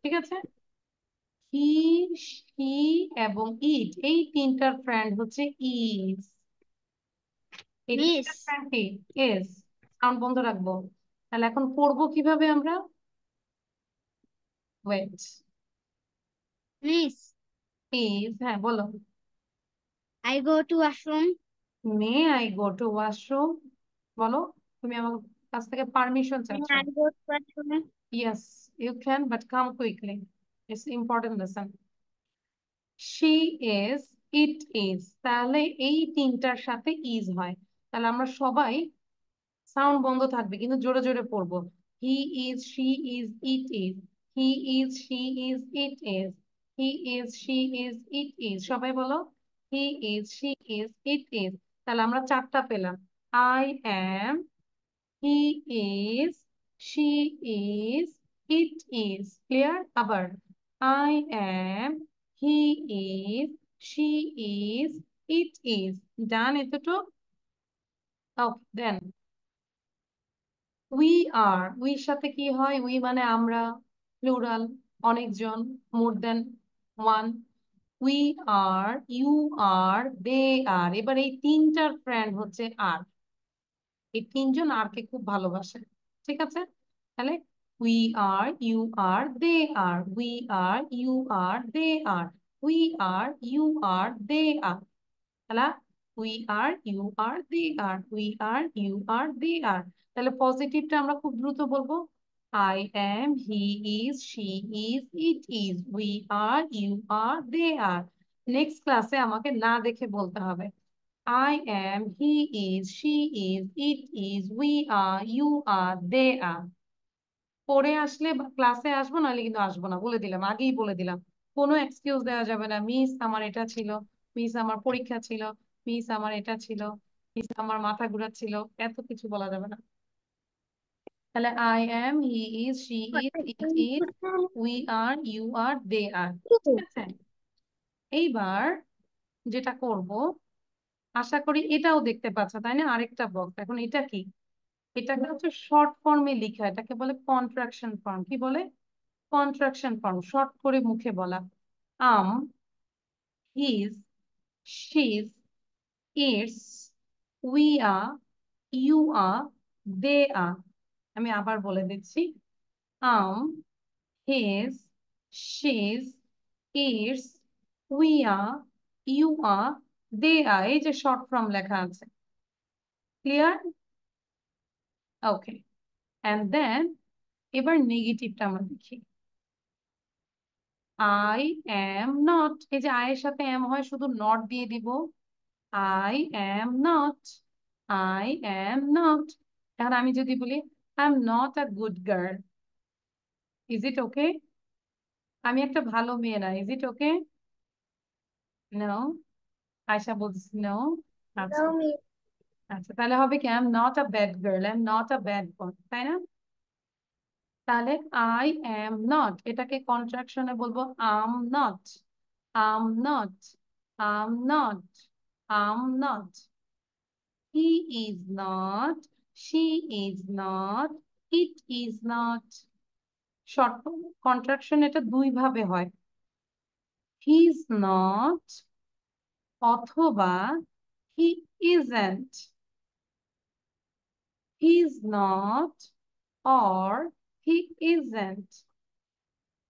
ঠিক আছে? হি, শি এবং ইট, এই তিনটার ফ্রেন্ড হচ্ছে ইজ। এই
miss,
তিনটার ফ্রেন্ড কি? ইজ। সাউন্ড বন্ধ রাখবো। তাহলে এখন পড়বো কিভাবে আমরা? Wait,
miss.
ইজ, হ্যাঁ বলো।
I go to washroom.
May I go to washroom, বলো। তুমি আমার কাছ থেকে পারমিশন
May
চাচ্ছ।
I go to washroom?
Yes, you can, but come quickly, it's important lesson. She is, it is, তাহলে এই তিনটার সাথে ইজ হয়। তাহলে আমরা সবাই, সাউন্ড বন্ধ থাকবে কিন্তু জোরে জোরে পড়বো। He is, she is, it is. He is, she is, it is. He is, she is, it is. সবাই বলো, he is, she is, it is. তাহলে আমরা চারটা পেলাম। I am, he is, she is, it is. Clear? আবার I am, he is, she is, it is. Done এতটুকু? Okay, then we are, উইর সাথে কি হয়? উই মানে আমরা, প্লুরাল, অনেকজন, more than one. We are, you are, they are. এবার এই তিনটার ফ্রেন্ড হচ্ছে আর। এই তিনজন আর কে খুব ভালোবাসে, ঠিক আছে? তাহলে we are, you are, they are. We are, you are, they are. We are, you are, they are. তাহলে we are, you are, they are. We are, you are, they are. তাহলে পজিটিভটা আমরা খুব দ্রুত বলবো। I am, he is, she is, it is. We are, you are, they are. Next ক্লাসে আমাকে না দেখে বলতে হবে। I am, he is, she is, it is, we are, you are, they আর। পড়ে আসলে ক্লাসে আসবো, নাহলে কিন্তু আসবো না, বলে দিলাম, আগেই বলে দিলাম। কোনো এক্সকিউজ দেওয়া যাবে না। মিস আমার এটা ছিল, মিস আমার পরীক্ষা ছিল, মিস আমার এটা ছিল, মিস আমার মাথা ঘুরাচ্ছিল, এত কিছু বলা যাবে না। তাহলে I am, he is, she is, it is, we are, you are, they are. ঠিক আছে? এইবার যেটা করব, আশা করি এটাও দেখতে পাচ্ছ, তাই না? আরেকটা বক্স। এখন এটা কি? এটাকে হচ্ছে শর্ট ফর্মে লিখা, এটাকে বলে কন্ট্রাকশন ফর্ম। কি বলে? কন্ট্রাকশন ফর্ম, শর্ট করে মুখে বলা। I'm, he's, she's, it's, we are, you are, they are. আমি আবার বলে দিচ্ছি। I'm, he's, she's, it's, we are, you are, they are. এই যে শর্ট ফর্ম লেখা আছে, ক্লিয়ার? ওকে, এন্ড দেন এবার নেগেটিভটা আমরা দেখি। আই এম নট, এই যে আয়ের সাথে এম হয়, শুধু নট দিয়ে দিব। I am not. I am not. এখন আমি যদি বলি I am not a good girl, is it okay? আমি একটা ভালো মেয়ে না, is it okay? No. Ayesha বলছে no. আচ্ছা
No, me.
আচ্ছা, তাহলে হবে কি I am not a bad girl, I am not a bad boy, তাই না? তাহলে I am not এটাকে কন্ট্রাকশনে বলবো am not, am not, am not, am not. He is not, she is not, it is not. Short contraction এটা দুই ভাবে হয়, he is not অথবা he isn't, he is not or he isn't,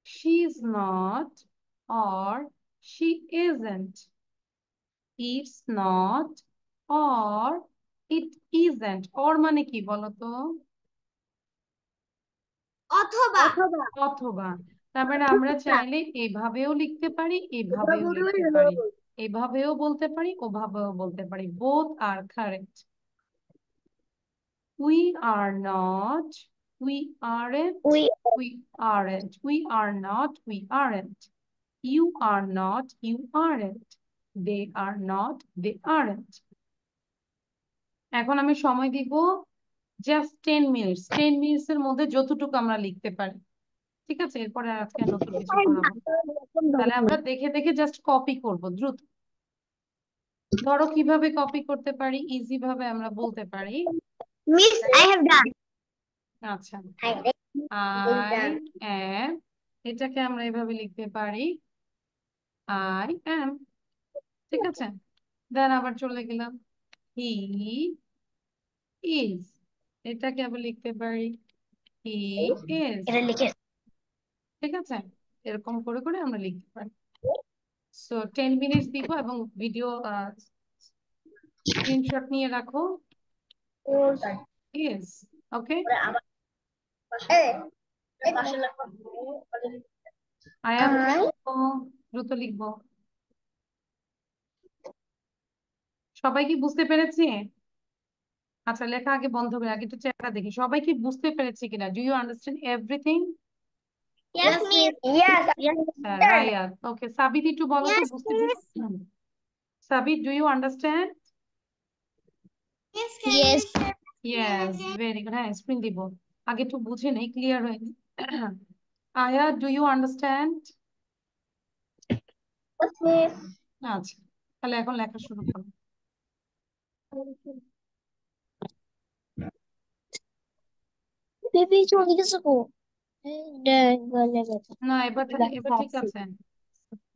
she is not or she isn't, it's not or it isn't. Or মানে কি বলতো?
অথবা
অথবা। তারপরে আমরা চাইলে এভাবেও লিখতে পারি, এভাবেও লিখতে পারি, এভাবেও বলতে পারি, ওভাবেও বলতে পারি, both are correct. We are not, we aren't, we aren't, we are not, we aren't, you are not, you aren't, they are not, they aren't। এখন আমি সময় দিব জাস্ট 10 মিনিটস, 10 মিনিটস এর মধ্যে যতটুকু আমরা লিখতে পারি, ঠিক আছে? এরপরে আর আজকে নতুন কিছু করাবো না। তাহলে আমরা দেখে দেখে জাস্ট কপি করব দ্রুত। ধরো কিভাবে কপি করতে পারি, ইজি ভাবে আমরা বলতে পারি।
Miss, I have done.
আচ্ছা,
I
আই এম, এটাকে আমরা এভাবে লিখতে পারি আই এম, ঠিক আছে? দেন আবার চলে গেলাম হি ইজ, এটাকে আবার লিখতে পারি হি ইজ,
লিখে
ঠিক আছে? এরকম করে করে আমরা লিখতে পারি। সো 10 মিনিটস দিব এবং ভিডিও স্ক্রিনশট নিয়ে রাখো। Yes, okay. আই এম দ্রুত লিখবো। সবাই কি বুঝতে পেরেছি? আচ্ছা, লেখা আগে বন্ধ করে আগে একটু চেহারা দেখি সবাই কি বুঝতে পেরেছে কিনা। Do you understand everything?
Yes, miss.
Yes.
Rayat, okay. Sabit একটু বলো তো
Yes,
বুঝতে
miss.
Sabit, do you understand?
Yes, yes.
Yes, very good. হ্যাঁ, স্ক্রিন দিব আগে, একটু বুঝে নেই, ক্লিয়ার হয়নি। আয়া, ডু ইউ আন্ডারস্ট্যান্ড? আচ্ছা, তাহলে এখন লেখা শুরু করো।
বেবি চলে গেছে গো।
না, এবার এবার ঠিক আছে।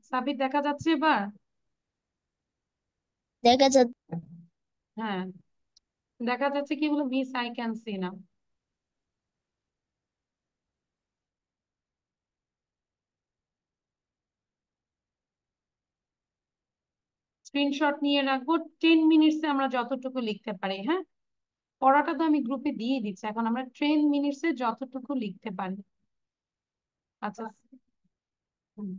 সাবিত দেখা যাচ্ছে এবার?
দেখা যাচ্ছে।
হ্যাঁ, দেখা যাচ্ছে কি হলো? মিস আই ক্যান সি না। স্ক্রিনশট নিয়ে রাখবো, 10 মিনিটসে আমরা যতটুকু লিখতে পারি। হ্যাঁ, পড়াটা তো আমি গ্রুপে দিয়ে দিচ্ছি, এখন আমরা 10 মিনিটসে যতটুকু লিখতে পারি। আচ্ছা। হুম।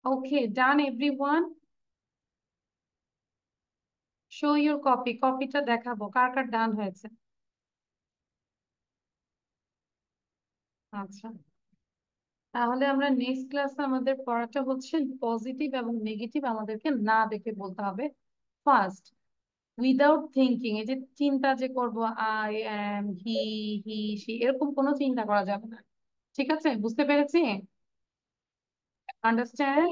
Okay, done everyone. Show your copy. কপিটা দেখাবো কার কার ডান হয়েছে। আচ্ছা, তাহলে আমরা নেক্সট ক্লাসে আমাদের পড়াটা হচ্ছে পজিটিভ এবং নেগেটিভ আমাদেরকে না দেখে বলতে হবে ফার্স্ট, উইদাউট থিঙ্কিং। এই যে চিন্তা যে করবো আই এম, হি সি, এরকম কোনো চিন্তা করা যাবে না। ঠিক আছে, বুঝতে পেরেছি? আন্ডারস্ট্যান্ড?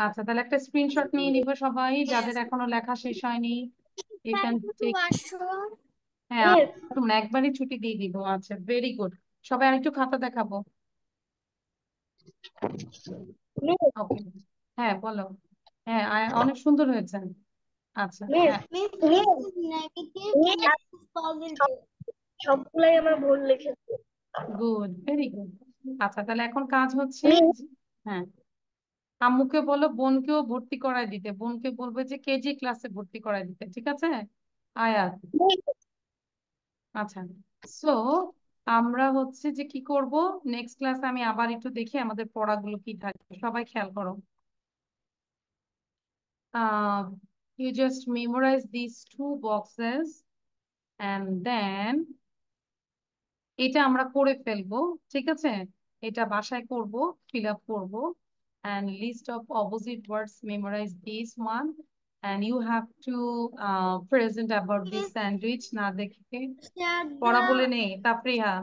আচ্ছা, তাহলে একটা স্ক্রিনশট নিয়ে নিব সবাই, যাদের এখনো লেখা শেষ হয়নি। You can take. হ্যাঁ, আসুন, একবারই ছুটি দিয়ে দিব। আচ্ছা, ভেরি গুড। সবাই আরেকটু খাতা দেখাবো। ওকে, হ্যাঁ বলো। হ্যাঁ, অনেক সুন্দর হয়েছে। আচ্ছা, হ্যাঁ,
সবগুলাই আমার ভুল লিখেছি।
Good, very good. আচ্ছা, তাহলে এখন কাজ হচ্ছে, হ্যাঁ, আম্মুকে বলো বোনকেও ভর্তি করায় দিতে। বোনকে বলবে যে কেজি ক্লাসে ভর্তি করায় দিতে, ঠিক আছে? আয়াত। আচ্ছা, সো আমরা হচ্ছে যে কি করব, নেক্সট ক্লাসে আমি আবার একটু দেখি আমাদের পড়াগুলো কি থাকবে। সবাই খেয়াল করো। You just memorize these two boxes and then এটা আমরা করে ফেলবো, ঠিক আছে? এটা বাসায় করব, ফিল আপ করবো, and list of opposite words, memorize this one, and you have to present about this sandwich না দেখে পড়া বলে নেই। তাফরিহা,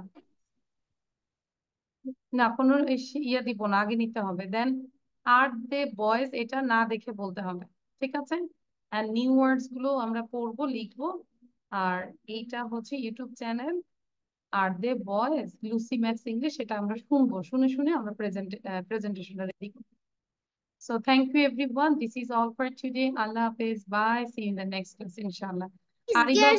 না কোনো ইয়ে দিব না, আগে নিতে হবে। দেন আর দে বয়েজ, এটা না দেখে বলতে হবে, ঠিক আছে? and নিউ ওয়ার্ডস গুলো আমরা পড়বো, লিখবো। আর এইটা হচ্ছে ইউটিউব চ্যানেল আর দে বয়েজ লুসি ম্যাথস ইংলিশ, সেটা আমরা শুনবো, শুনে শুনে আমরা প্রেজেন্টেশনটা রেডি করবো। So thank you everyone. This is all for today. Allah Hafiz. Bye. See you in the next class, inshallah. Ariba,